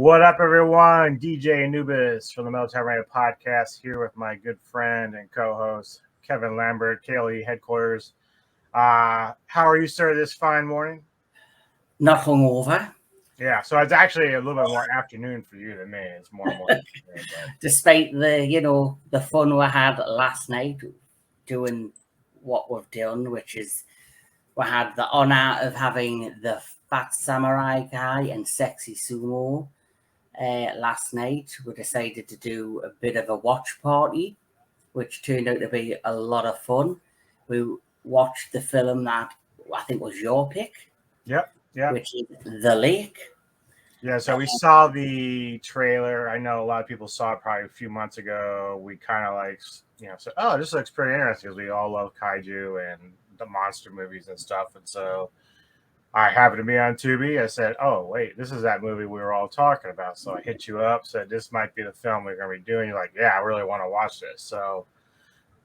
What up, everyone? DJ Anubis from the Military Radio Podcast here with my good friend and co-host Kevin Lambert, KLE headquarters. How are you, sir, this fine morning? Not hungover. Yeah, so it's actually a little bit more afternoon for you than me. It's more morning. Despite the fun we had last night doing what we've done, which is we had the honor of having the Phat Samurai guy and Sexy Sumo last night. We decided to do a bit of a watch party, which turned out to be a lot of fun. We watched the film that I think was your pick. Yep. Which is The Lake. Yeah, so we saw the trailer. I know a lot of people saw it probably a few months ago. We kind of said, oh, this looks pretty interesting because we all love kaiju and the monster movies and stuff. And so I happened to be on Tubi. I said, oh, wait, this is that movie we were all talking about. So I hit you up, said, this might be the film we're going to be doing. You're like, yeah, I really want to watch this. So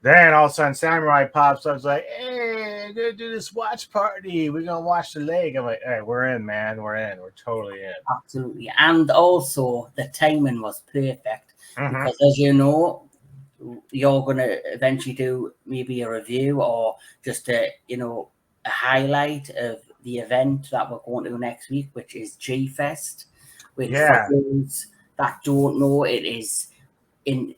then all of a sudden Samurai pops up. It's like, hey, we're going to do this watch party. We're going to watch The Lake. I'm like, hey, we're in, man. We're in. We're totally in. Absolutely. And also the timing was perfect. Because as you know, you're going to eventually do maybe a review or just a highlight of the event that we're going to next week, which is G-Fest. Which for those that don't know, it is in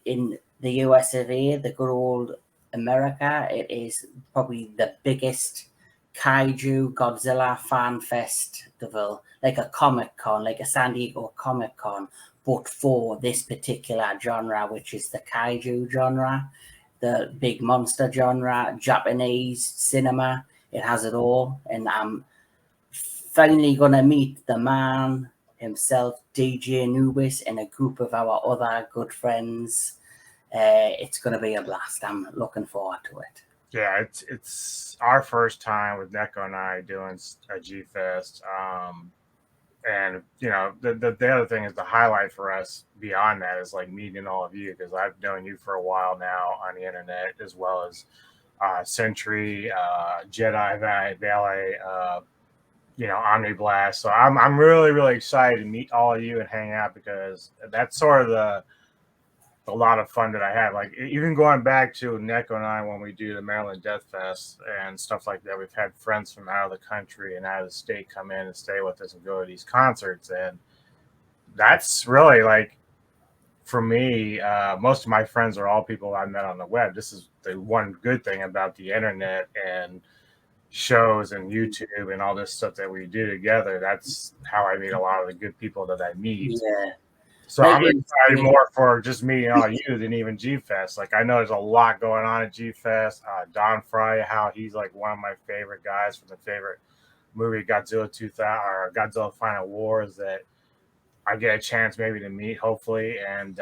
the US of A, the good old America. It is probably the biggest kaiju Godzilla fan festival, like a Comic Con, like a San Diego Comic Con, but for this particular genre, which is the kaiju genre, the big monster genre, Japanese cinema. It has it all. And I'm finally going to meet the man himself, DJ Anubis, and a group of our other good friends. It's going to be a blast. I'm looking forward to it. Yeah, it's our first time with Neko and I doing a G-Fest. And, the other thing is the highlight for us beyond that is like meeting all of you, because I've known you for a while now on the internet, as well as Sentry, Jedi Valet, Omniblast. So I'm really, really excited to meet all of you and hang out, because that's sort of a lot of fun that I had. Like, even going back to Neko and I, when we do the Maryland Death Fest and stuff like that, we've had friends from out of the country and out of the state come in and stay with us and go to these concerts. And that's really, like, for me, most of my friends are all people I met on the web. This is the one good thing about the internet and shows and YouTube and all this stuff that we do together. That's how I meet a lot of the good people that I meet. Yeah. So I'm excited more for just meeting all you than even G-Fest. Like, I know there's a lot going on at G-Fest. Don Fry, how he's like one of my favorite guys from the favorite movie Godzilla 2000 or Godzilla Final Wars that I get a chance maybe to meet, hopefully. And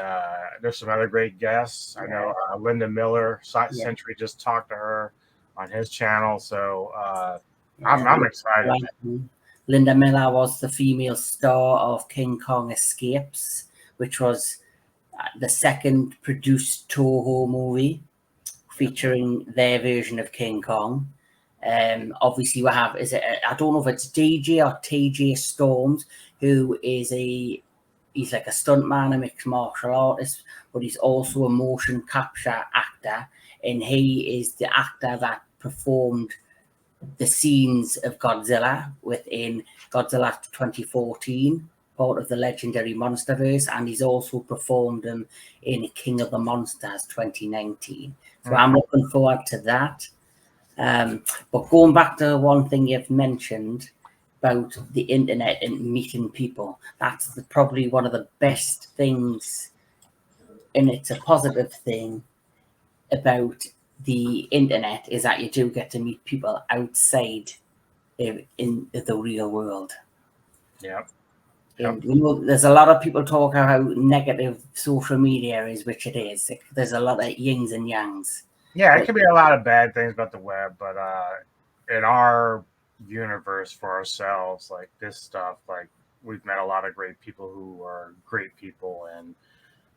there's some other great guests. I know Linda Miller, Century, just talked to her on his channel. So I'm excited. Linda Miller was the female star of King Kong Escapes, which was the second produced Toho movie featuring their version of King Kong. Obviously, we have, I don't know if it's DJ or TJ Storms, who is he's like a stuntman, a mixed martial artist, but he's also a motion capture actor. And he is the actor that performed the scenes of Godzilla within Godzilla 2014, part of the legendary Monsterverse, and he's also performed them in King of the Monsters 2019. So I'm looking forward to that. But going back to one thing you've mentioned about the internet and meeting people, that's probably one of the best things, and it's a positive thing about the internet, is that you do get to meet people outside in the real world. Yeah. And there's a lot of people talk about how negative social media is, which it is. There's a lot of yins and yangs. Yeah, it could be a lot of bad things about the web, but in our universe for ourselves, like this stuff, like we've met a lot of great people who are great people and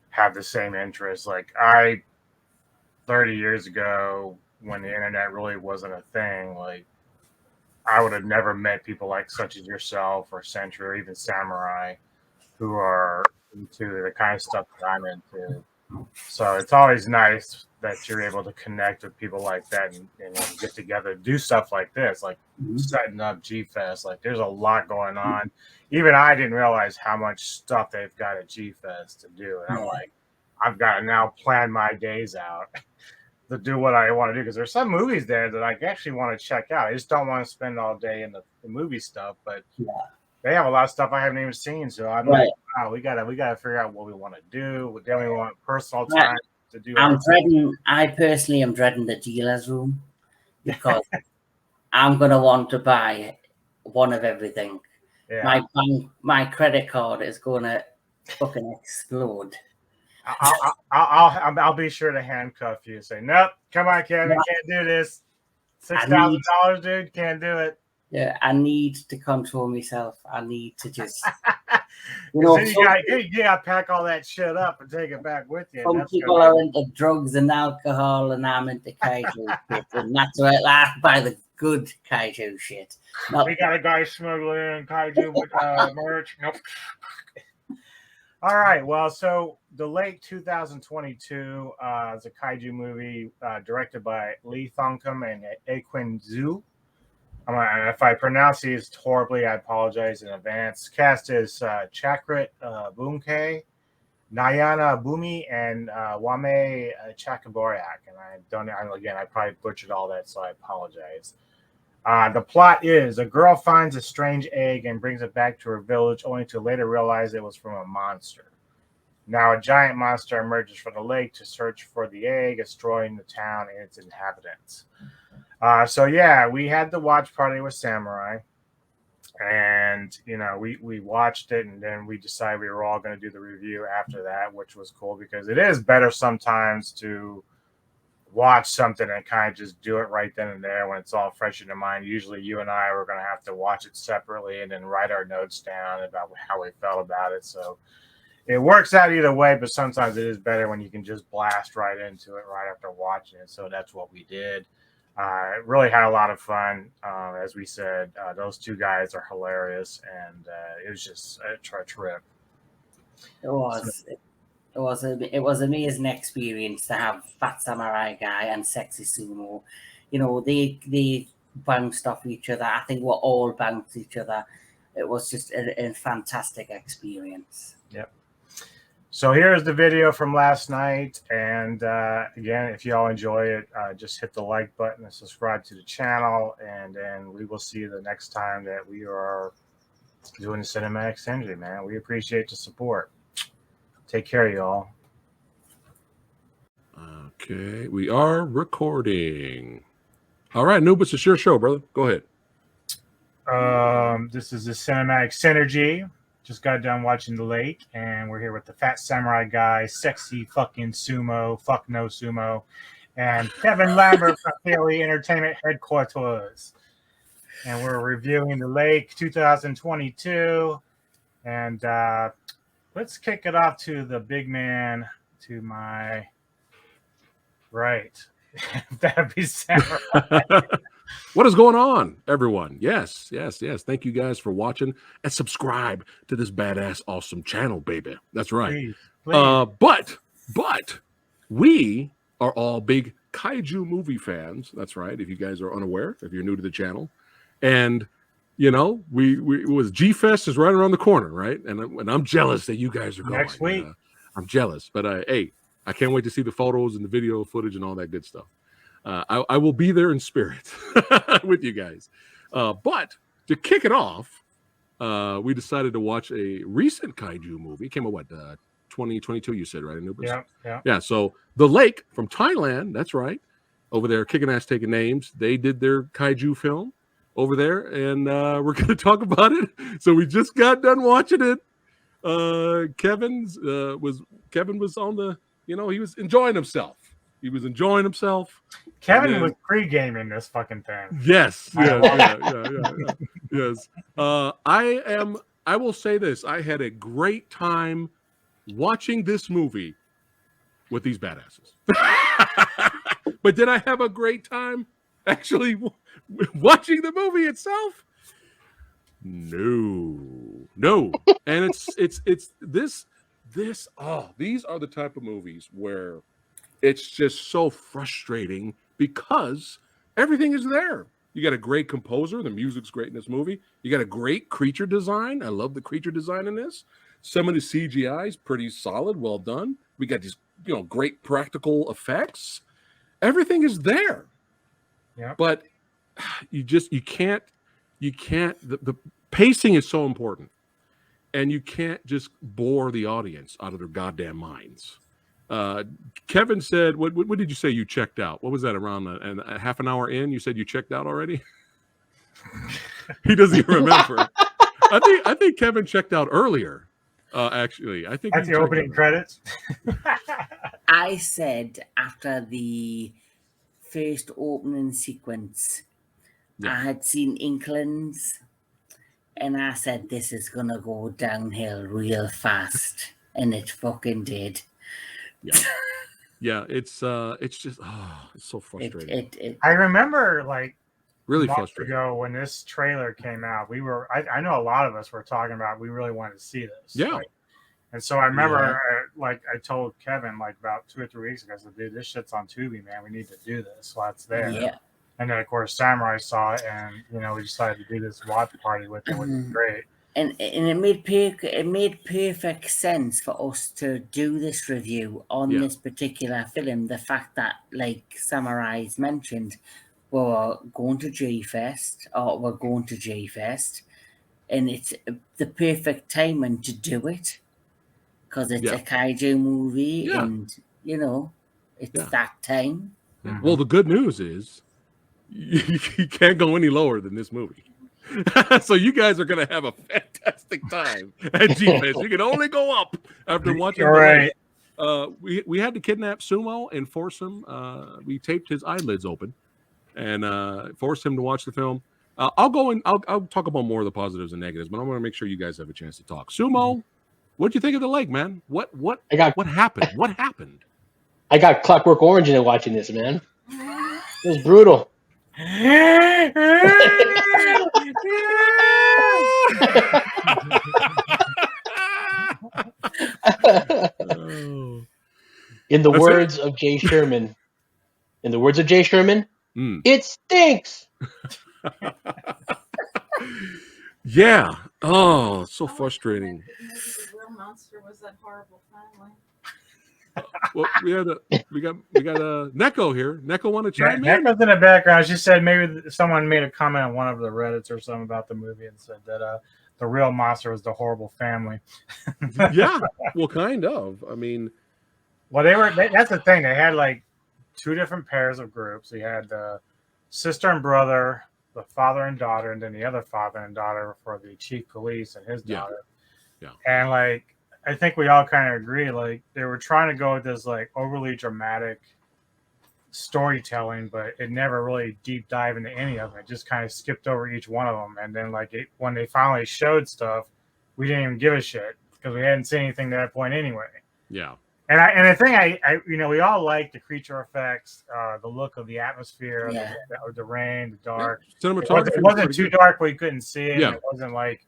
have the same interests. Like 30 years ago, when the internet really wasn't a thing, like I would have never met people like such as yourself or Century or even Samurai. who are into the kind of stuff that I'm into. So it's always nice that you're able to connect with people like that and get together, do stuff like this, like setting up G Fest. Like there's a lot going on. Even I didn't realize how much stuff they've got at G Fest to do. And I'm like, I've got to now plan my days out to do what I want to do, because there's some movies there that I actually want to check out. I just don't want to spend all day in the movie stuff, but they have a lot of stuff I haven't even seen. So I'm like, wow, we gotta figure out what we want to do. Then we want personal time to do. I personally am dreading the dealer's room, because I'm gonna want to buy one of everything. Yeah. My credit card is gonna fucking explode. I'll be sure to handcuff you and say, nope, come on, Kevin, can't do this. $6,000, dude, can't do it. Yeah, I need to control myself. I need to just, you got to pack all that shit up and take it back with you. Some people are into drugs and alcohol, and I'm into kaiju shit, and that's right. I buy the good kaiju shit. We got a guy smuggling kaiju with merch. Nope. All right. Well, so the late 2022 is a kaiju movie directed by Lee Thongkum and Aquin Zhu. If I pronounce these horribly, I apologize in advance. Cast is Chakrit Bunke, Nayana Bumi, and Wame Chakaboryak. And I probably butchered all that, so I apologize. The plot is a girl finds a strange egg and brings it back to her village, only to later realize it was from a monster. Now a giant monster emerges from the lake to search for the egg, destroying the town and its inhabitants. So yeah, we had the watch party with Samurai, and we watched it, and then we decided we were all going to do the review after that, which was cool because it is better sometimes to watch something and kind of just do it right then and there when it's all fresh in your mind. Usually you and I were going to have to watch it separately and then write our notes down about how we felt about it. So it works out either way, but sometimes it is better when you can just blast right into it right after watching it. So that's what we did. Really had a lot of fun. As we said, those two guys are hilarious, and it was just a trip. It was. It was an amazing experience to have Fat Samurai Guy and Sexy Sumo. They bounced off each other. I think we're all bounced each other. It was just a fantastic experience. Yep. So here's the video from last night. And again, if you all enjoy it, just hit the like button and subscribe to the channel. And then we will see you the next time that we are doing the Cinematic Synergy, man. We appreciate the support. Take care, y'all. Okay, we are recording. All right, Anubis, it's your show, brother. Go ahead. This is the Cinematic Synergy. Just got done watching The Lake, and we're here with the Fat Samurai Guy, Sexy fucking Sumo, fuck no Sumo, and Kevin Lambert from Haley Entertainment Headquarters. And we're reviewing The Lake 2022. And let's kick it off to the big man to my right. That'd be Samurai. What is going on, everyone? Yes. Thank you guys for watching and subscribe to this badass, awesome channel, baby. That's right. Please. But we are all big kaiju movie fans. That's right. If you guys are unaware, if you're new to the channel, and we was G Fest is right around the corner, right? And I'm jealous that you guys are going next week. I'm jealous, but hey, I can't wait to see the photos and the video footage and all that good stuff. I will be there in spirit with you guys. But to kick it off, we decided to watch a recent kaiju movie. It came out, 2022, you said, right, Anubis? Yeah, so The Lake from Thailand, that's right. Over there, kicking ass, taking names. They did their kaiju film over there, and we're going to talk about it. So we just got done watching it. Kevin was on the, he was enjoying himself. Kevin was pre-gaming this fucking thing. Yes. Yes. I will say this. I had a great time watching this movie with these badasses. But did I have a great time actually watching the movie itself? No. No. And it's this these are the type of movies where it's just so frustrating because everything is there. You got a great composer, the music's great in this movie. You got a great creature design. I love the creature design in this. Some of the CGI is pretty solid, well done. We got these, great practical effects. Everything is there. Yeah. But you can't the pacing is so important. And you can't just bore the audience out of their goddamn minds. Kevin said, what did you say you checked out? What was that, around a half an hour in? You said you checked out already? He doesn't even remember. I think Kevin checked out earlier. Actually, I think That's the opening credits. I said after the first opening sequence, I had seen inklings, and I said, this is going to go downhill real fast. And it fucking did. Yeah. Yeah, it's just, it's so frustrating. I remember, like, really months frustrating ago when this trailer came out, I know a lot of us were talking about, we really wanted to see this. Yeah. Like, and so I remember, I told Kevin, like, about 2 or 3 weeks ago, I said, dude, this shit's on Tubi, man. We need to do this while it's there. Yeah. And then, of course, Samurai saw it, and, we decided to do this watch party with it, which was great. And it made perfect sense for us to do this review on this particular film. The fact that, like Samurai's mentioned, we're going to G-Fest, and it's the perfect timing to do it because it's a kaiju movie, and it's that time. Mm-hmm. Well, the good news is you can't go any lower than this movie. So you guys are going to have a fantastic time at G-Fest. You can only go up after watching. Right. We had to kidnap Sumo and force him. We taped his eyelids open and forced him to watch the film. I'll talk about more of the positives and negatives, but I want to make sure you guys have a chance to talk. Sumo, what'd you think of the leg, man? What happened? What happened? I got Clockwork Orange in it watching this, man. It was brutal. In the words of Jay Sherman, it stinks. Yeah. Oh, so frustrating. The real monster was that horrible family. Well, we got a Neko here. Neko want to chime in? Neko's in the background. She said maybe someone made a comment on one of the Reddits or something about the movie and said that the real monster was the horrible family. Yeah, well, kind of. I mean, well, that's the thing. They had like 2 different pairs of groups. They had the sister and brother, the father and daughter, and then the other father and daughter for the chief police and his daughter. Yeah. And like, I think we all kind of agree, like they were trying to go with this like overly dramatic storytelling, but it never really deep dive into any of them. It just kind of skipped over each one of them. And then like when they finally showed stuff, we didn't even give a shit because we hadn't seen anything to that point anyway. Yeah. And the thing I we all like the creature effects, the look of the atmosphere, the rain, the dark. Cinematography it wasn't too dark where you couldn't see it. Yeah. It wasn't like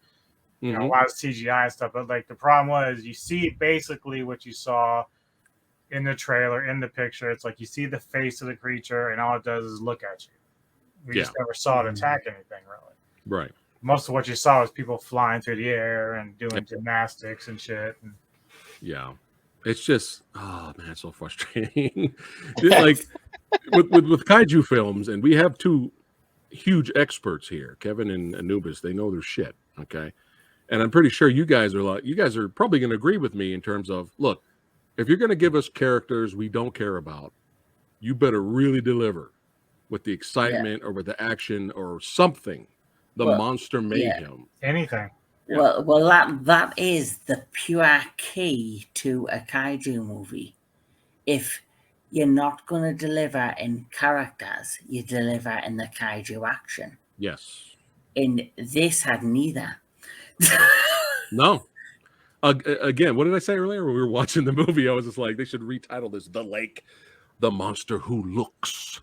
a lot of CGI and stuff. But like the problem was you see basically what you saw in the trailer, in the picture. It's like you see the face of the creature and all it does is look at you. We just never saw it attack anything really. Right. Most of what you saw was people flying through the air and doing gymnastics and shit. And, yeah. It's just, oh man, it's so frustrating. Like with kaiju films, and we have 2 huge experts here, Kevin and Anubis. They know their shit, okay? And I'm pretty sure you guys are probably going to agree with me in terms of, look, if you're going to give us characters we don't care about, you better really deliver with the excitement or with the action or something. The monster mayhem. Anything. Yeah. Well, that is the pure key to a kaiju movie. If you're not going to deliver in characters, you deliver in the kaiju action. Yes. And this had neither. No. Again, what did I say earlier when we were watching the movie? I was just like, they should retitle this "The Lake, the Monster Who Looks."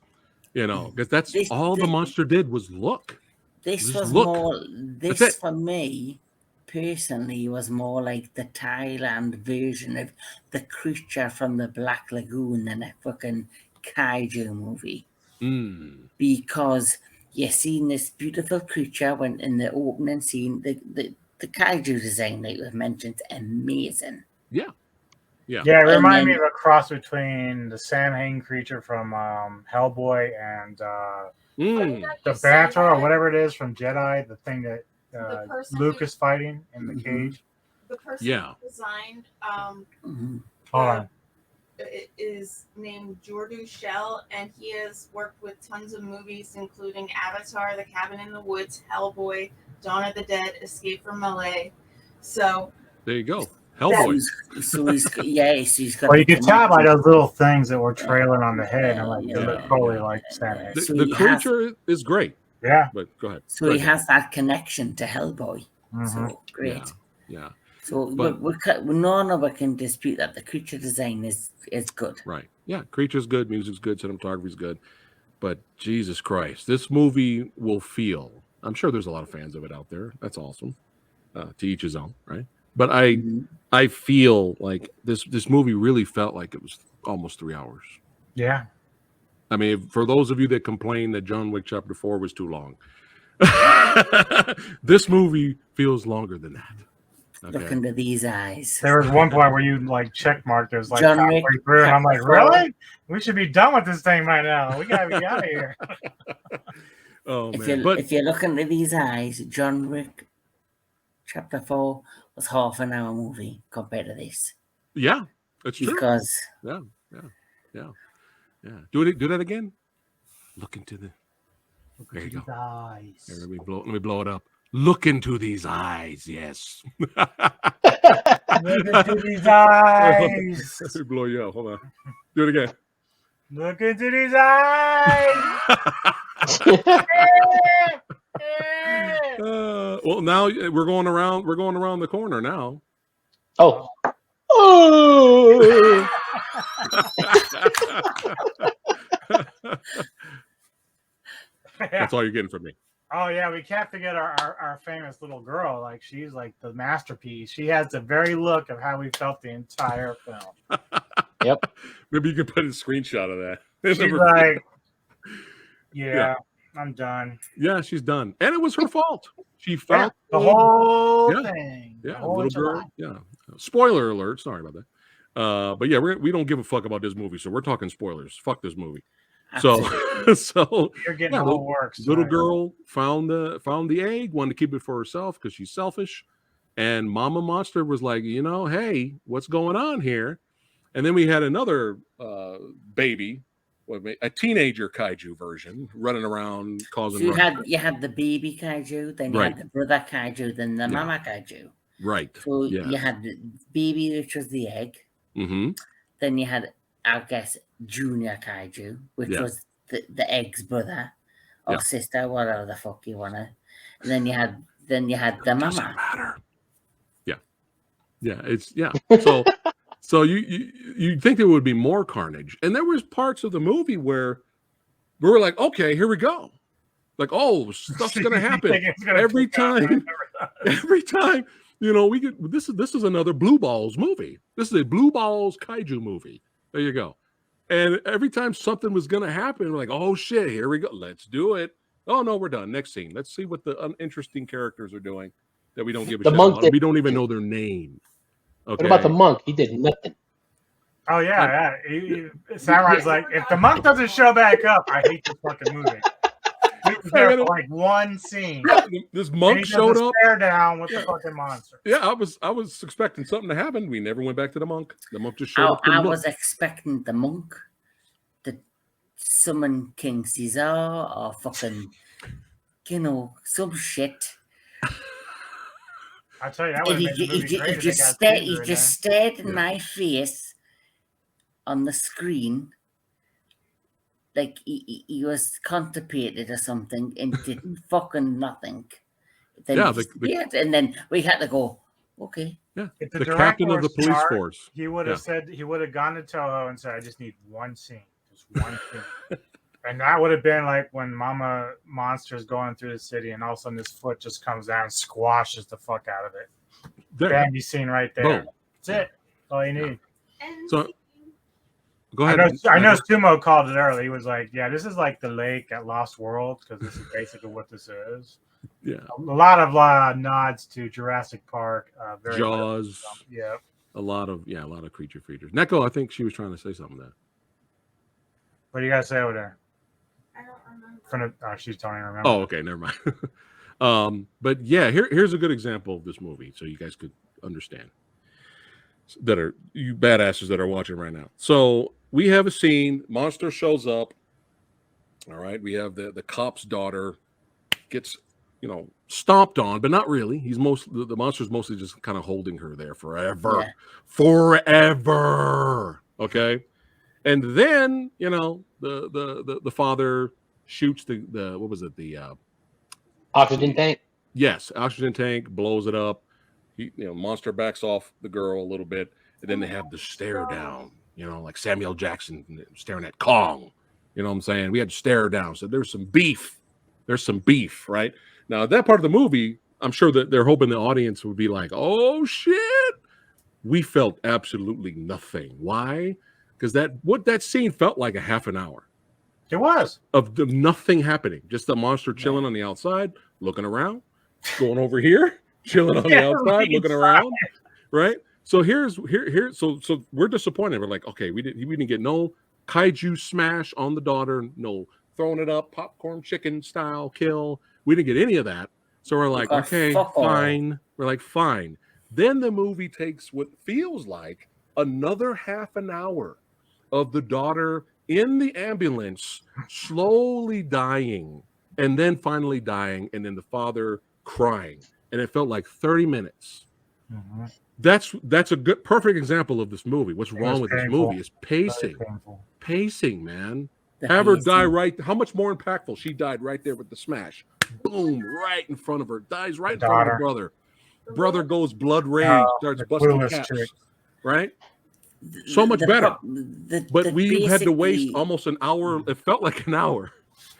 Because that's all the monster did was look. This was more. This for me personally was more like the Thailand version of the creature from the Black Lagoon than a fucking kaiju movie. Mm. Because you're seeing this beautiful creature when in the opening scene, the kaiju design that you mentioned is amazing. Yeah. Yeah, it reminded me then- of a cross between the Samhain creature from Hellboy and Mm. the Banter or whatever it is from Jedi, the thing that The person Luke who- is fighting in the Mhm. cage. The person Yeah. who designed Mhm. Hold on. is named Jordu Shell, and he has worked with tons of movies, including Avatar, The Cabin in the Woods, Hellboy, Dawn of the Dead, Escape from LA. So There you go. So Hellboy. he's got. Well, the you could tell by connection. those little things that were trailing on the head, and like they look Yeah, totally yeah. like Samhain. The, So the he has- creature is great, Yeah. but go ahead. So Go he ahead. has that connection to Hellboy. Mhm. So great. Yeah. So But- none of us can dispute that the creature design is good. Right. Yeah. Creature's good. Music's good. Cinematography's good. But Jesus Christ, this movie will feel. I'm sure there's a lot of fans of it out there. That's awesome. To each his own, right? But Mhm. I feel like this movie really felt like it was almost 3 hours. Yeah. I mean, for those of you that complain that John Wick Chapter 4 was too long, this movie feels longer than that. Look Okay. into these eyes. There was one point where you like check marked. There's like John halfway Wick, through, and I'm like, Chapter 4. really? We should be done with this thing by now. We gotta be out of here. Oh If man, you but if you look into these eyes, John Wick Chapter 4 was half an hour movie compared to this. yeah, that's true. Because Yeah. Do that again. Look into the. There you go. These eyes. Here, let me blow it up. Look into these eyes. Yes. Look into these eyes. Let me blow you up. Hold on. Do it again. Look into these eyes. Well, now we're going around. We're going around the corner now. Oh. Oh. That's all you're getting from me. Oh yeah, we can't forget our famous little girl. Like she's like the masterpiece. She has the very look of how we felt the entire film. Maybe you can put a screenshot of that. She's like, yeah, I'm done. Yeah, she's done, and it was her fault. She Yeah, felt the whole Yeah. thing. The Yeah, whole little girl. enchilada. Yeah. Spoiler alert. Sorry about that. But yeah, we don't give a fuck about this movie, so we're talking spoilers. Fuck this movie. absolutely. So You're getting Yeah, the whole works. little tonight. girl found the egg, wanted to keep it for herself because she's selfish, and Mama Monster was like, hey, what's going on here? And then we had another baby, a teenager kaiju version running around causing. So ruckus. you had the baby kaiju, then you Right. had the brother kaiju, then the Yeah. mama kaiju. Right. So Yeah. you had the baby, which was the egg. Mm-hmm. Then you had, I guess, junior kaiju, which Yeah. was the egg's brother or Yeah. sister, whatever the fuck you wanna. And then you had the Doesn't mama. matter. Yeah. So you'd think there would be more carnage, and there was parts of the movie where we were like, okay, here we go. Like, oh, stuff's gonna happen Think it's gonna every kick off, time. right? Every time, we get this is another Blue Balls movie. This is a Blue Balls kaiju movie. There you go. And every time something was gonna happen, we're like, oh shit, here we go. Let's do it. Oh no, we're done. Next scene. Let's see what the uninteresting characters are doing that we don't give a The shit monk about. We don't even know their name. Okay. What about the monk? He did nothing. Oh yeah. Samurai's like, if the monk doesn't show back up, I hate this fucking movie. He was there for like one scene. This And monk he showed does a up. stare down with the fucking monster. Yeah, I was expecting something to happen. We never went back to the monk. The monk just showed up. I couldn't was look. expecting the monk to summon King Caesar or fucking, some shit. I tell you, that would He, have made the movie he, great he if they just got stared, Caesar he in just there. stared in Yeah. my face on the screen like he was constipated or something and didn't fucking nothing. Then Yeah, he stared, and then we had to go, okay. Yeah, If the director captain of was the police smart, force. He would have said he would have gone to Toho and said, "I just need one scene, just one scene." And that would have been like when Mama Monster's going through the city, and all of a sudden this foot just comes down and squashes the fuck out of it. There, Bambi scene right there. boom. That's it. That's all you need. And So go I ahead. know Sumo called it early. He was like, "Yeah, this is like the lake at Lost World because this is basically what this is." Yeah, A lot of nods to Jurassic Park. Very Jaws. Yeah. A lot of creature features. Neko, I think she was trying to say something there. What do you guys say over there? I don't remember. She's don't even remember. Oh, okay, never mind. But yeah, here's a good example of this movie, so you guys could understand. That are you badasses that are watching right now. So we have a scene. Monster shows up. All right, we have the cop's daughter gets stomped on, but not really. The monster's mostly just kind of holding her there forever, forever. Okay, and then the father shoots the what was it the Oxygen tank. yes, oxygen tank, blows it up. Monster backs off the girl a little bit, and then they have the stare down, like Samuel Jackson staring at Kong. You know what I'm saying? We had to stare down. So there's some beef. Right? Now, that part of the movie, I'm sure that they're hoping the audience would be like, oh, shit. We felt absolutely nothing. Why? Because that scene felt like a half an hour. It was. Of nothing happening. Just the monster chilling on the outside, looking around, going over here. Chilling on the outside, looking around, right? So so we're disappointed. We're like, okay, we didn't get no kaiju smash on the daughter, no throwing it up, popcorn chicken style kill. We didn't get any of that. So we're like, okay, fine. We're like, fine. Then the movie takes what feels like another half an hour of the daughter in the ambulance, slowly dying, and then finally dying, and then the father crying. And it felt like 30 minutes. Mm-hmm. That's a good, perfect example of this movie. What's wrong with this movie is pacing. Pacing, man. Have her die right. How much more impactful? She died right there with the smash. Boom, right in front of her. Dies right in front of her brother. Brother goes blood rage, starts busting caps. Right? So much better. But we had to waste almost an hour. It felt like an hour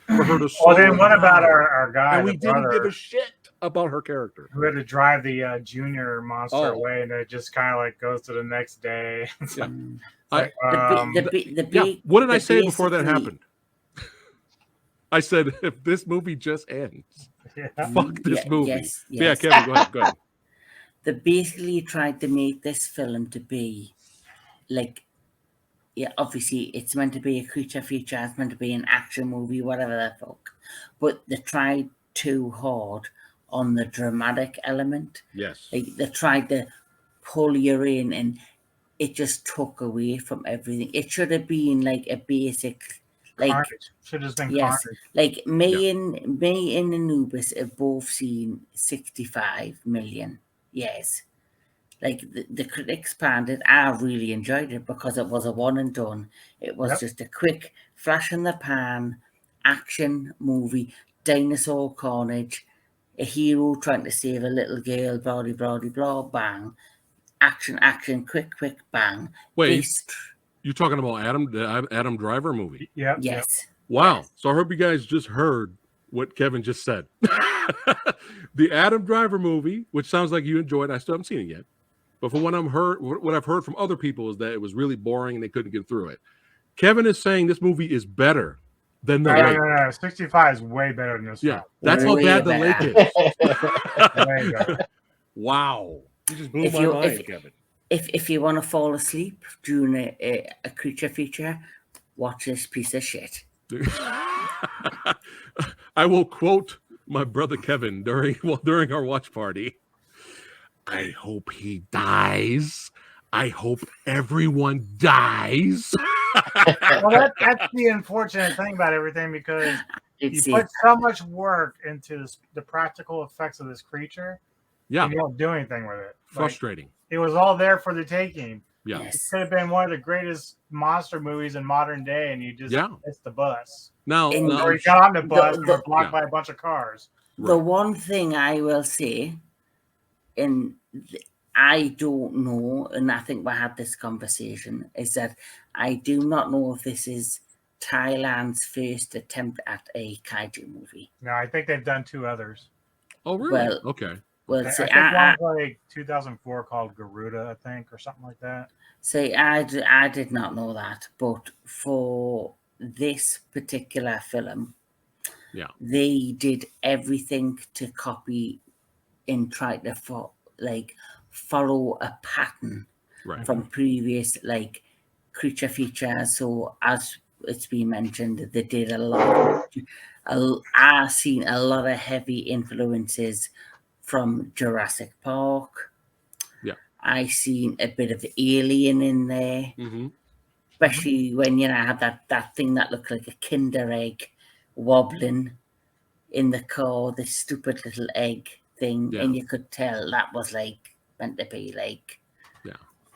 for her to. Well, then what about our guy? And we didn't give a shit about her character. Who had to drive the junior monster away, and it just kind of like goes to the next day. What did I say before that happened? I said, if this movie just ends, fuck this movie. Yes. Yeah, Kevin, go ahead. They basically tried to make this film to be like, obviously it's meant to be a creature feature, it's meant to be an action movie, whatever the fuck. But they tried too hard on the dramatic element. Yes. Like they tried to pull you in, and it just took away from everything. It should have been like a basic, like Carnage. Should have been yes, Carnage. like me and Anubis have both seen 65 million. Yes. Like the critics panned it. I really enjoyed it because it was a one and done. It was just a quick flash in the pan action movie, dinosaur carnage, a hero trying to save a little girl, blah, blah, blah, blah, bang. Action, quick, bang. Wait, you're talking about the Adam Driver movie? Yeah. Yes. Wow. Yes. So I hope you guys just heard what Kevin just said. The Adam Driver movie, which sounds like you enjoyed. I still haven't seen it yet. But from what I've heard from other people is that it was really boring and they couldn't get through it. Kevin is saying this movie is better than the lake. No. 65 is way better than this one. That's how bad the lake is. Wow. You just blew my mind, Kevin. If you want to fall asleep during a creature feature, watch this piece of shit. I will quote my brother Kevin during our watch party. I hope he dies. I hope everyone dies. Well, that's the unfortunate thing about everything, because you put so much work into the practical effects of this creature. Yeah. And you don't do anything with it. Frustrating. It was all there for the taking. Yeah. It could have been one of the greatest monster movies in modern day, and you just missed the bus. Now you got on the bus and were blocked by a bunch of cars. The one thing I will say, and I don't know, and I think we had this conversation, is that I do not know if this is Thailand's first attempt at a kaiju movie. No, I think they've done 2 others. Oh, really? Well, Okay. Well, I see, think I, one's like 2004 called Garuda, I think, or something like that. I did not know that, but for this particular film, Yeah. they did everything to copy and try to follow a pattern Right. from previous creature features. So as it's been mentioned, they did a lot. I've seen a lot of heavy influences from Jurassic Park. Yeah. I seen a bit of Alien in there, Mm-hmm. especially when I had that thing that looked like a Kinder egg wobbling in the car, this stupid little egg thing, Yeah. and you could tell that was meant to be Yeah.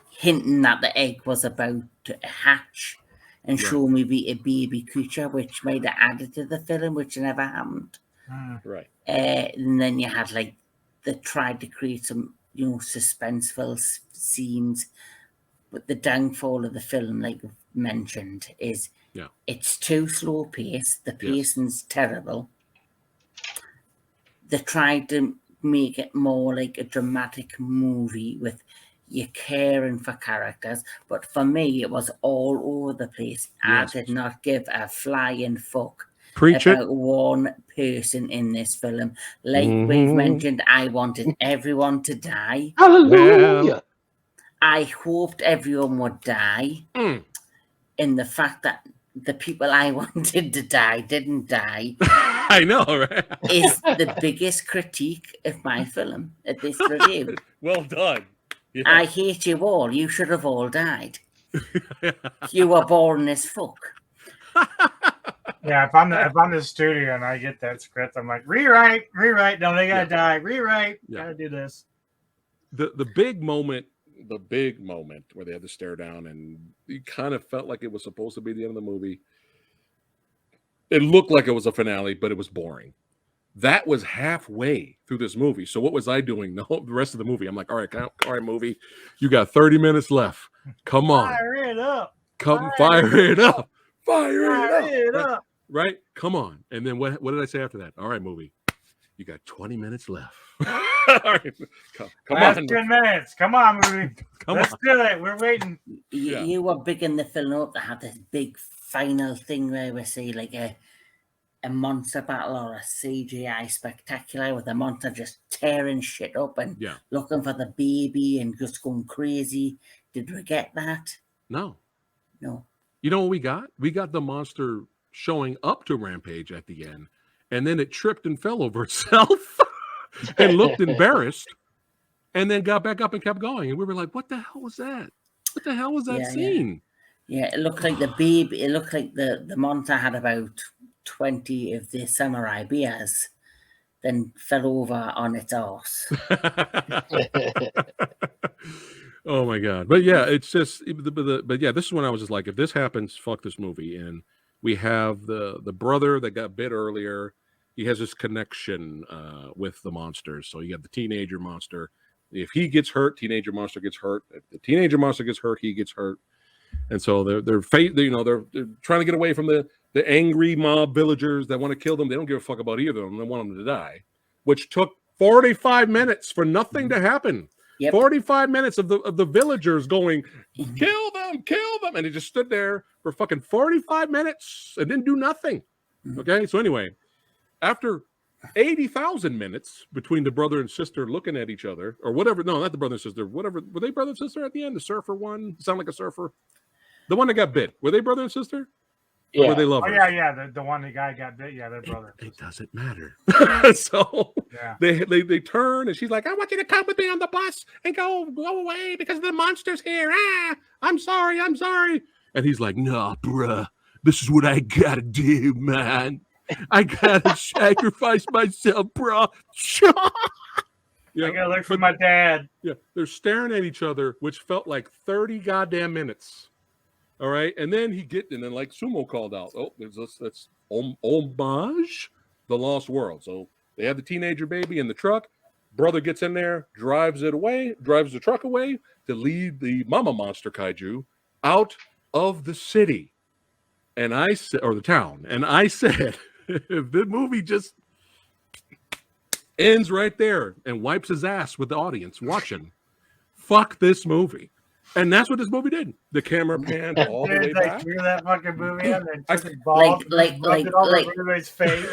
hinting that the egg was about to hatch and show maybe a baby creature, which might have added to the film, which never happened. Right. And then you had they tried to create some suspenseful scenes, but the downfall of the film, like I've mentioned, is it's too slow paced. The pacing's terrible. They tried to make it more like a dramatic movie with you caring for characters, but for me it was all over the place. Yes. I did not give a flying fuck Preach about it. one person in this film. Like we've mentioned, I wanted everyone to die. Hallelujah. I hoped everyone would die. In the fact that the people I wanted to die didn't die I know, right? is the biggest critique of my film at this review. Well done. Yeah. I hate you all. You should have all died. You were boring as fuck. Yeah, if I'm the studio and I get that script, I'm like, rewrite. No, they gotta die. Rewrite. Gotta do this. The big moment where they had to stare down, and you kind of felt like it was supposed to be the end of the movie. It looked like it was a finale, but it was boring. That was halfway through this movie. So what was I doing the rest of the movie? I'm like, all right, movie, you got 30 minutes left. Come on. Fire it up. Fire it up. Fire it up. Right? Come on. And then what did I say after that? All right, movie, you got 20 minutes left. All right. Come on. 10 minutes. Come on, movie. Let's do it. We're waiting. You were big in the film up that had this big final thing where we see a monster battle or a CGI spectacular with the monster just tearing shit up and looking for the baby and just going crazy. Did we get that? No. You know what we got? We got the monster showing up to Rampage at the end, and then it tripped and fell over itself and looked embarrassed, and then got back up and kept going. And we were like, what the hell was that? What the hell was that scene? Yeah, it looked like the baby. It looked like the monster had about 20 of the samurai bears, then fell over on its arse. Oh my god! But yeah, it's just. But yeah, this is when I was just like, if this happens, fuck this movie. And we have the brother that got bit earlier. He has this connection with the monsters. So you got the teenager monster. If he gets hurt, teenager monster gets hurt. If the teenager monster gets hurt, he gets hurt. And so they're trying to get away from the angry mob villagers that want to kill them. They don't give a fuck about either of them. They want them to die, which took 45 minutes for nothing to happen. Yep. 45 minutes of the villagers going, kill them, and they just stood there for fucking 45 minutes and didn't do nothing. Okay, so anyway, after 80,000 minutes between the brother and sister looking at each other, or whatever. No, not the brother and sister. Whatever. Were they brother and sister at the end? The surfer one? Sound like a surfer? The one that got bit. Were they brother and sister? Yeah. Or were they lovers? Oh, yeah. The one the guy got bit. Yeah, they're brother. It doesn't matter. So they turn, and she's like, I want you to come with me on the bus and go away because the monster's here. I'm sorry. And he's like, nah, bruh. This is what I gotta do, man. I gotta sacrifice myself, bro. I gotta look for my dad. Yeah, they're staring at each other, which felt like 30 goddamn minutes. All right, and then like Sumo called out, that's homage, the Lost World. So they have the teenager baby in the truck. Brother gets in there, drives the truck away to lead the mama monster kaiju out of the city. and I said, or the town, and I said, if the movie just ends right there and wipes his ass with the audience watching, fuck this movie. And that's what this movie did. The camera panned all the way Dude, like back. threw that fucking movie on and took his balls and rubbed it all over everybody's face.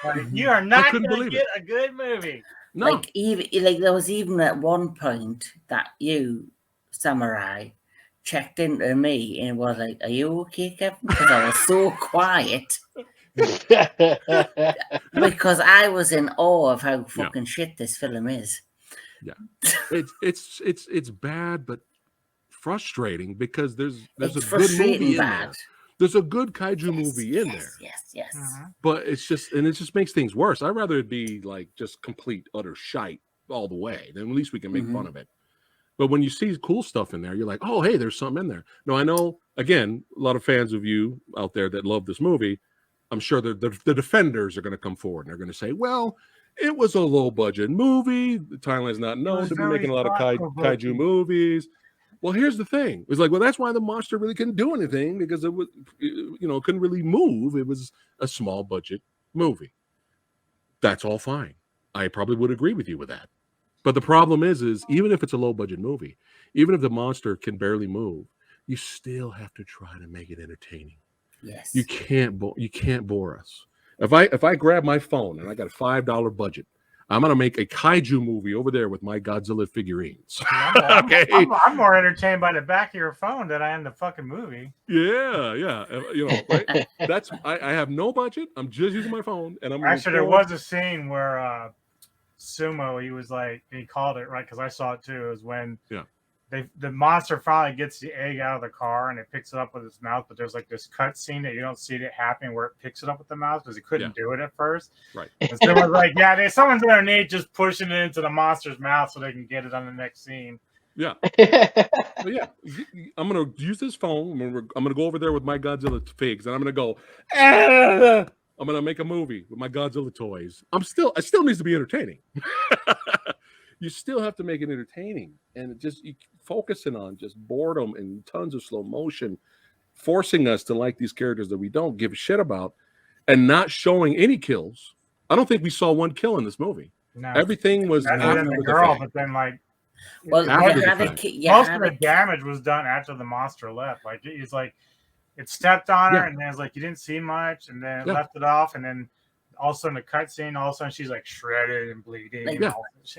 Like, you are not couldn't gonna believe get a good movie. No, Like even like there was even at one point that you, Samurai, checked into me and was like, "Are you okay, Kevin?" Because I was so quiet because I was in awe of how fucking shit this film is. it's bad, but frustrating because there's It's a good frustrating movie in bad. there. There's a good kaiju movie in there. Yes. But it just makes things worse. I'd rather it be like just complete utter shite all the way. Then at least we can make fun of it. But when you see cool stuff in there, you're like, oh, hey, there's something in there. No, I know, again, a lot of fans of you out there that love this movie, I'm sure the defenders are going to come forward and they're going to say, well, it was a low budget movie. Thailand's not known to be making a lot of kaiju movies. Well, here's the thing. It's like, well, that's why the monster really couldn't do anything because it was, couldn't really move. It was a small budget movie. That's all fine. I probably would agree with you with that. But the problem is even if it's a low budget movie, even if the monster can barely move, you still have to try to make it entertaining. Yes. You can't bore us. If I grab my phone and I got a $5 budget, I'm gonna make a kaiju movie over there with my Godzilla figurines. Okay. I'm more entertained by the back of your phone than I am the fucking movie. Yeah. Right? That's I have no budget. I'm just using my phone, and I'm actually there was a scene where Sumo, he called it right because I saw it too. It was when the monster finally gets the egg out of the car and it picks it up with its mouth, but there's like this cut scene that you don't see it happening where it picks it up with the mouth because it couldn't do it at first. Right. And someone's like, someone's underneath just pushing it into the monster's mouth so they can get it on the next scene. Yeah. I'm gonna use this phone. I'm gonna go over there with my Godzilla figs, and I'm gonna go. I'm gonna make a movie with my Godzilla toys. It still needs to be entertaining. You still have to make it entertaining, and focusing on just boredom and tons of slow motion, forcing us to like these characters that we don't give a shit about, and not showing any kills. I don't think we saw one kill in this movie. No. Everything was after the girl, but then most of the damage was done after the monster left. Like it's like it stepped on her, and then it's like you didn't see much, and then it left it off, and then all of a sudden the cutscene, all of a sudden she's like shredded and bleeding.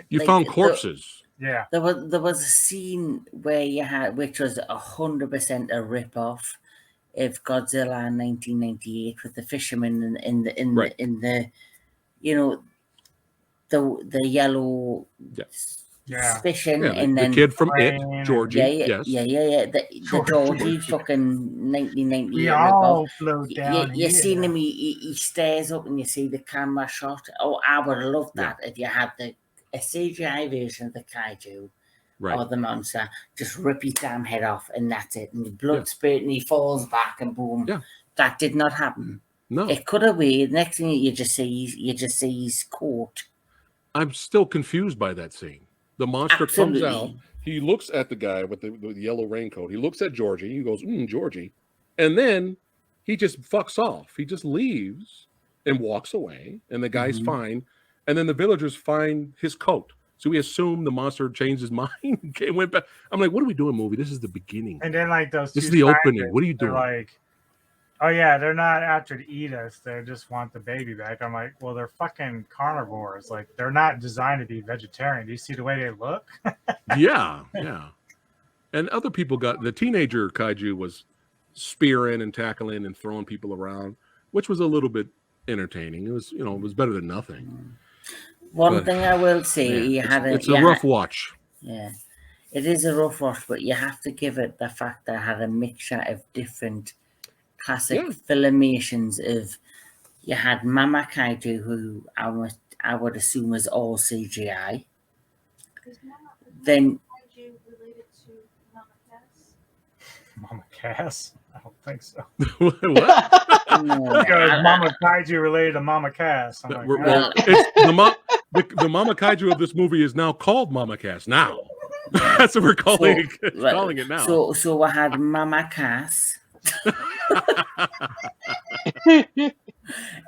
You found corpses. There was a scene where you had, which was 100% a rip-off of Godzilla in 1998 with the fisherman in the the yellow fishing, and then the kid from It, Georgie. The Georgie fucking 1998. We all float down. You seen him. He stares up, and you see the camera shot. Oh, I would have loved that if you had a CGI version of the kaiju or the monster. Just rip his damn head off, and that's it. And the blood spurt, and he falls back, and boom. Yeah. That did not happen. No, it could have been. Next thing you just see his coat. I'm still confused by that scene. The monster comes out. He looks at the guy with the yellow raincoat. He looks at Georgie. He goes, Georgie. And then he just fucks off. He just leaves and walks away. And the guy's fine. And then the villagers find his coat. So we assume the monster changed his mind. Went back. I'm like, what are we doing, movie? This is the beginning. And then this is the opening. What are you doing? Like, oh yeah, they're not after to eat us. They just want the baby back. I'm like, well, they're fucking carnivores. Like, they're not designed to be vegetarian. Do you see the way they look? Yeah. And other people the teenager kaiju was spearing and tackling and throwing people around, which was a little bit entertaining. It was, it was better than nothing. One thing I will say, it's a rough watch. Yeah, it is a rough watch, but you have to give it the fact that it had a mixture of different classic filmations of. You had Mama Kaiju, who I would assume was all CGI. Then Kaiju related to Mama Cass? Mama Cass? I don't think so. What? No, because Mama Kaiju related to Mama Cass. I'm like, it's the Mama Kaiju of this movie is now called Mama Cass. Now that's what we're calling it now. So I had Mama Cass.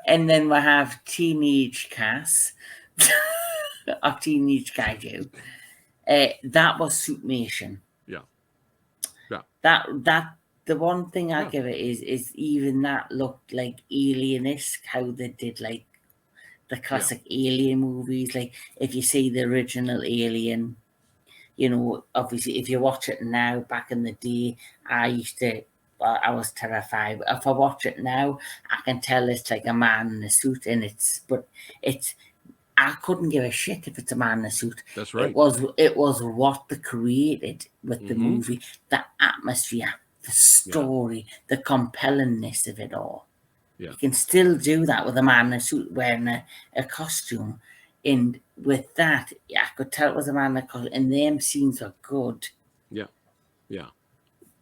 And then we have Teenage Cass, or Teenage Kaiju. That was Suitmation. Yeah. Yeah. That the one thing I Yeah. give it is even that looked like Alien-esque, how they did like the classic Alien movies. Like if you see the original Alien, you know, obviously if you watch it now, back in the day, I was terrified. But if I watch it now, I can tell it's like a man in a suit, and I couldn't give a shit if it's a man in a suit. That's right. It was what they created with the Mhm. movie, the atmosphere, the story, the compellingness of it all. Yeah. You can still do that with a man in a suit wearing a costume. And with that, I could tell it was a man in a costume, and them scenes are good. Yeah.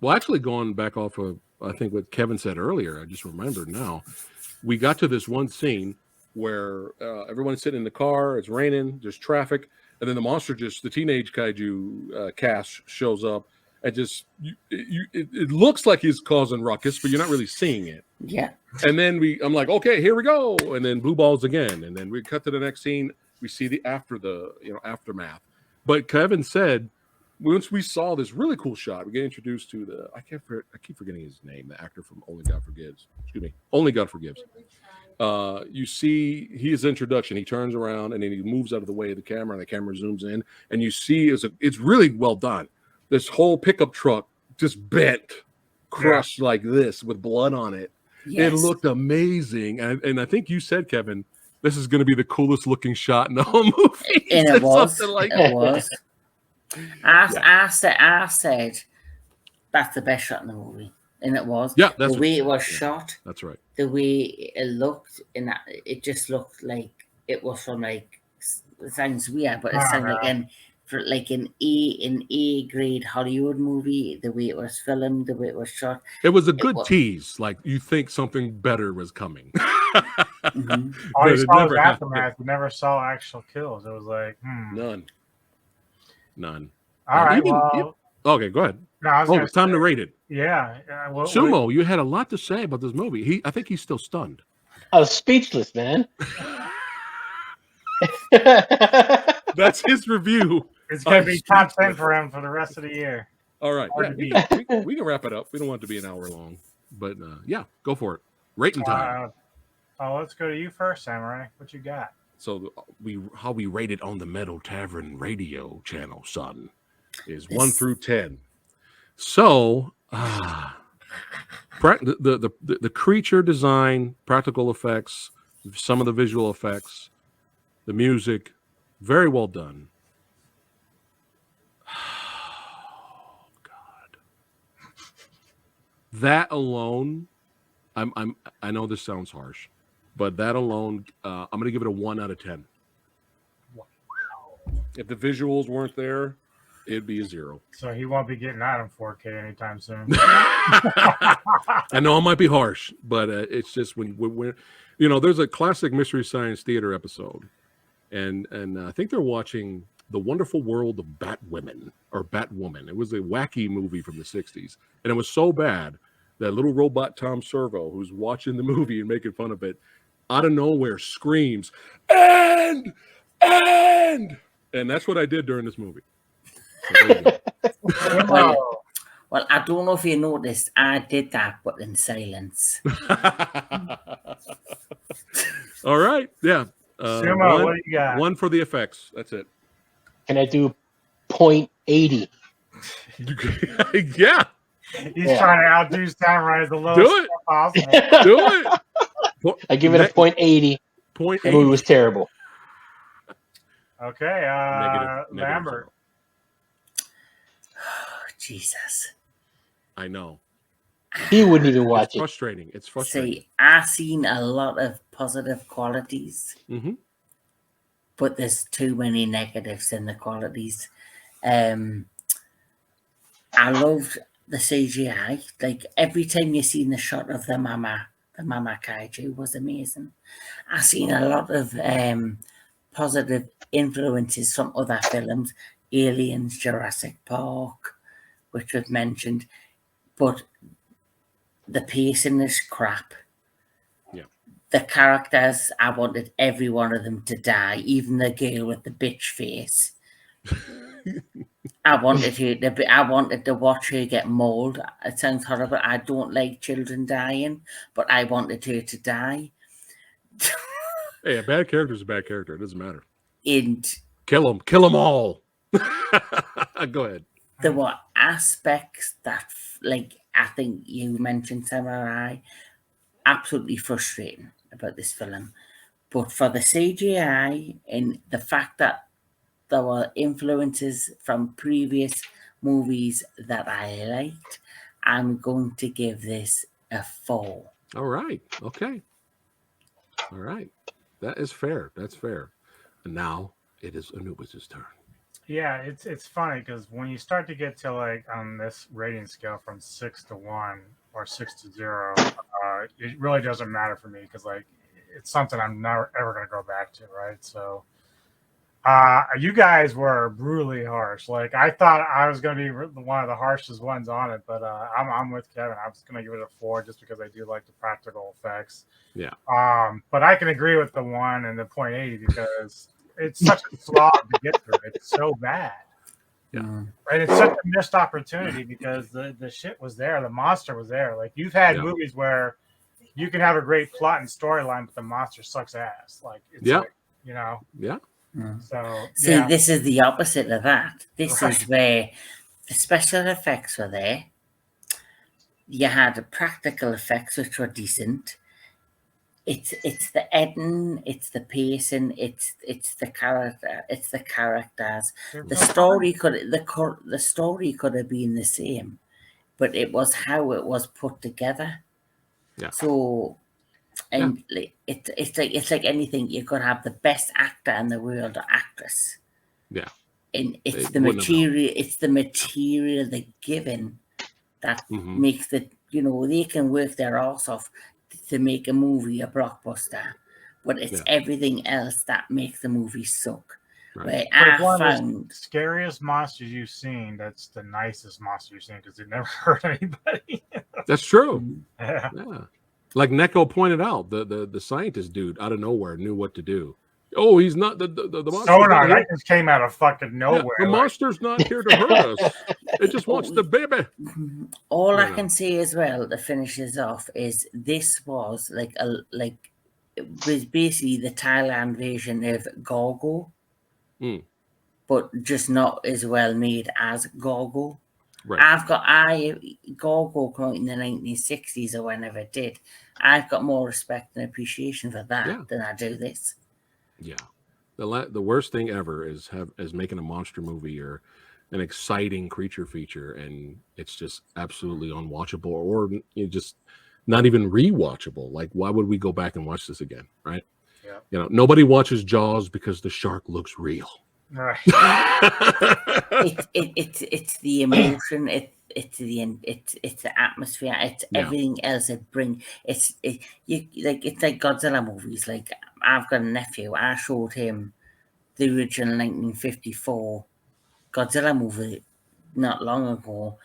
Well, actually, going back off of, I think what Kevin said earlier, I just remembered now. We got to this one scene where everyone's sitting in the car, it's raining, there's traffic, and then the teenage kaiju cast shows up, and it looks like he's causing ruckus, but you're not really seeing it. Yeah. And then I'm like, okay, here we go, and then blue balls again, and then we cut to the next scene. We see the aftermath. But Kevin said, once we saw this really cool shot, we get introduced to I keep forgetting his name, the actor from Only God Forgives. Excuse me, Only God Forgives. You see his introduction. He turns around and then he moves out of the way of the camera, and the camera zooms in, and you see it's really well done. This whole pickup truck just bent, crushed like this with blood on it. Yes. It looked amazing, and I think you said, Kevin, this is going to be the coolest looking shot in the whole movie. And it was. Like it was. I said that's the best shot in the movie, and it was. Yeah, that's the way it was shot. That's right. The way it looked, and it just looked like it was from like, it sounds weird, but it sounded like an A grade Hollywood movie. The way it was filmed, the way it was shot. It was a good tease. Like you think something better was coming. Mm-hmm. All you saw was aftermath. You never saw actual kills. It was like None. All right. Okay, go ahead. No, it's time to rate it. Yeah. Sumo, you had a lot to say about this movie. I think he's still stunned. I was speechless, man. That's his review. It's going to be top 10 for him for the rest of the year. All right. Yeah, we can wrap it up. We don't want it to be an hour long. But yeah, go for it. Rating time. Let's go to you first, Samurai. What you got? So how we rated on the Metal Tavern radio channel, son, is 1 through 10. So the creature design, practical effects, some of the visual effects, the music, very well done. Oh God. That alone, I know this sounds harsh, but that alone, I'm going to give it a 1 out of 10. Wow. If the visuals weren't there, it'd be a 0. So he won't be getting out in 4K anytime soon. I know it might be harsh, but it's just when there's a classic Mystery Science Theater episode, and I think they're watching The Wonderful World of Batwoman. It was a wacky movie from the 60s, and it was so bad that little robot Tom Servo, who's watching the movie and making fun of it, out of nowhere screams, and that's what I did during this movie. So well, I don't know if you noticed, I did that, but in silence. All right, yeah. Sumo, what do you got? 1 for the effects. That's it. Can I do 0.80? Yeah. He's trying to outdo Samurai as the lowest Do it. possible. Do it. I give it a 0.80. The movie was terrible. Okay, Negative Lambert. Oh, Jesus. I know. He wouldn't even watch it. Frustrating. It's frustrating. See, I've seen a lot of positive qualities, but there's too many negatives in the qualities. I loved the CGI. Like every time you seen the shot of the mama kaiju was amazing. I've seen a lot of positive influences from other films, Aliens, Jurassic Park, which we've mentioned, but the pacing is crap. Yeah. The characters, I wanted every one of them to die, even the girl with the bitch face. I wanted to watch her get mauled. It sounds horrible. I don't like children dying, but I wanted her to die. Hey, a bad character is a bad character. It doesn't matter. And Kill them all. Go ahead. there were aspects that, like, I think you mentioned Samurai, absolutely frustrating about this film. But for the CGI and the fact that there were influences from previous movies that I liked, I'm going to give this a 4. All right. Okay. All right. That is fair. That's fair. And now it is Anubis' turn. Yeah, it's funny because when you start to get to like on this rating scale from 6 to 1 or 6 to 0, it really doesn't matter for me because like it's something I'm never ever gonna go back to, right? So, you guys were brutally harsh. Like I thought I was gonna be one of the harshest ones on it, but I'm with Kevin. I was gonna give it a 4 just because I do like the practical effects. Yeah. But I can agree with the 1 and the 0.8 because it's such a slog to get through. It's so bad. Yeah. Right. It's such a missed opportunity because the shit was there. The monster was there. Like you've had movies where you can have a great plot and storyline, but the monster sucks ass. Like, it's like, you know? Yeah. So, see, this is the opposite of that. This is where the special effects were there. You had the practical effects, which were decent. It's the editing, it's the pacing, it's the character, it's the characters. The story could have been the same, but it was how it was put together. Yeah. So, and it's like anything. You could have the best actor in the world or actress. Yeah. And it's the material. It's the material they're given that makes the, you know, they can work their arse off to make a movie a blockbuster, but it's everything else that makes the movie suck. Right. I found the scariest monsters you've seen. That's the nicest monster you've seen because it never hurt anybody. That's true. Yeah. Like Neko pointed out, the scientist dude out of nowhere knew what to do. Oh, he's not the monster. Sonar, that just came out of fucking nowhere. The monster's not here to hurt us. It just wants the baby. All I can say as well to finish this off is this was it was basically the Thailand version of Gorgo, but just not as well made as Gorgo. Right. Gorgo came out in the 1960s or whenever it did. I've got more respect and appreciation for that than I do this. Yeah, the worst thing ever is making a monster movie or an exciting creature feature, and it's just absolutely unwatchable, or just not even rewatchable. Like, why would we go back and watch this again? Right? Yeah. You know, nobody watches Jaws because the shark looks real. Right. It's the emotion. It's the atmosphere. It's everything else it brings. It's like Godzilla movies. Like, I've got a nephew. I showed him the original 1954 Godzilla movie not long ago,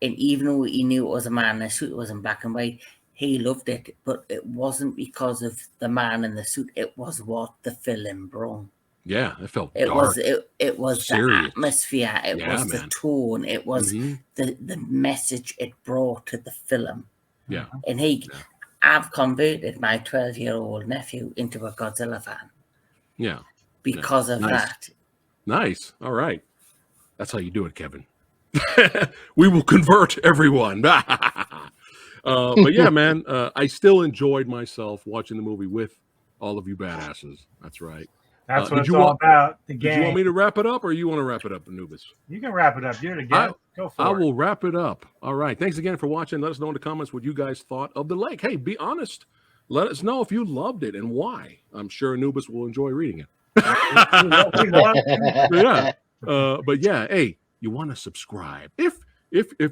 and even though he knew it was a man in a suit, it was in black and white, he loved it. But it wasn't because of the man in the suit. It was what the film brought. Yeah, it felt dark. It was serious. The atmosphere. It was the tone. It was the message it brought to the film. Yeah. And I've converted my 12-year-old nephew into a Godzilla fan. Yeah. Because of that. Nice. All right. That's how you do it, Kevin. We will convert everyone. But yeah, man, I still enjoyed myself watching the movie with all of you badasses. That's right. That's what it's all about. The game. Did you want me to wrap it up, or you want to wrap it up, Anubis? You can wrap it up. Do it again. Go for it. I will wrap it up. All right. Thanks again for watching. Let us know in the comments what you guys thought of the lake. Hey, be honest. Let us know if you loved it and why. I'm sure Anubis will enjoy reading it. But yeah, hey, you want to subscribe. If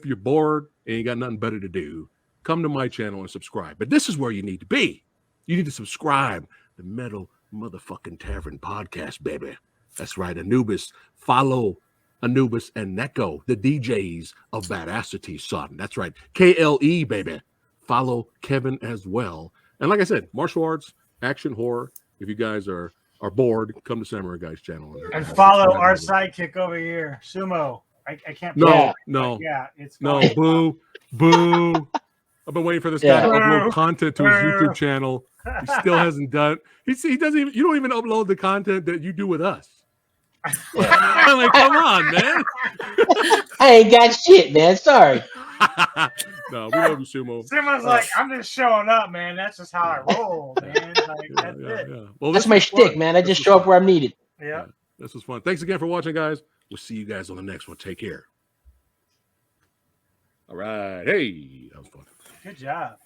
you're bored and you got nothing better to do, come to my channel and subscribe. But this is where you need to be. You need to subscribe to Metal Motherfucking Tavern Podcast, baby. That's right, Anubis. Follow Anubis and Neko, the DJs of Badassity, son. That's right, KLE, baby. follow Kevin as well. And like I said, martial arts, action, horror. If you guys are bored, come to Samurai Guy's channel And follow our sidekick over here, Sumo. I can't. No, it's no, fine. boo. I've been waiting for this guy to upload content to his Boo. YouTube channel. He still hasn't done. He doesn't even. You don't even upload the content that you do with us. I'm like, come on, man. I ain't got shit, man. Sorry. No, we love you, Sumo. Sumo's like, I'm just showing up, man. That's just how I roll, man. Like, that's it. Well, That's my shtick, man. I just show up where I'm needed. Yeah. This was fun. Thanks again for watching, guys. We'll see you guys on the next one. Take care. All right. Hey, that was fun. Good job.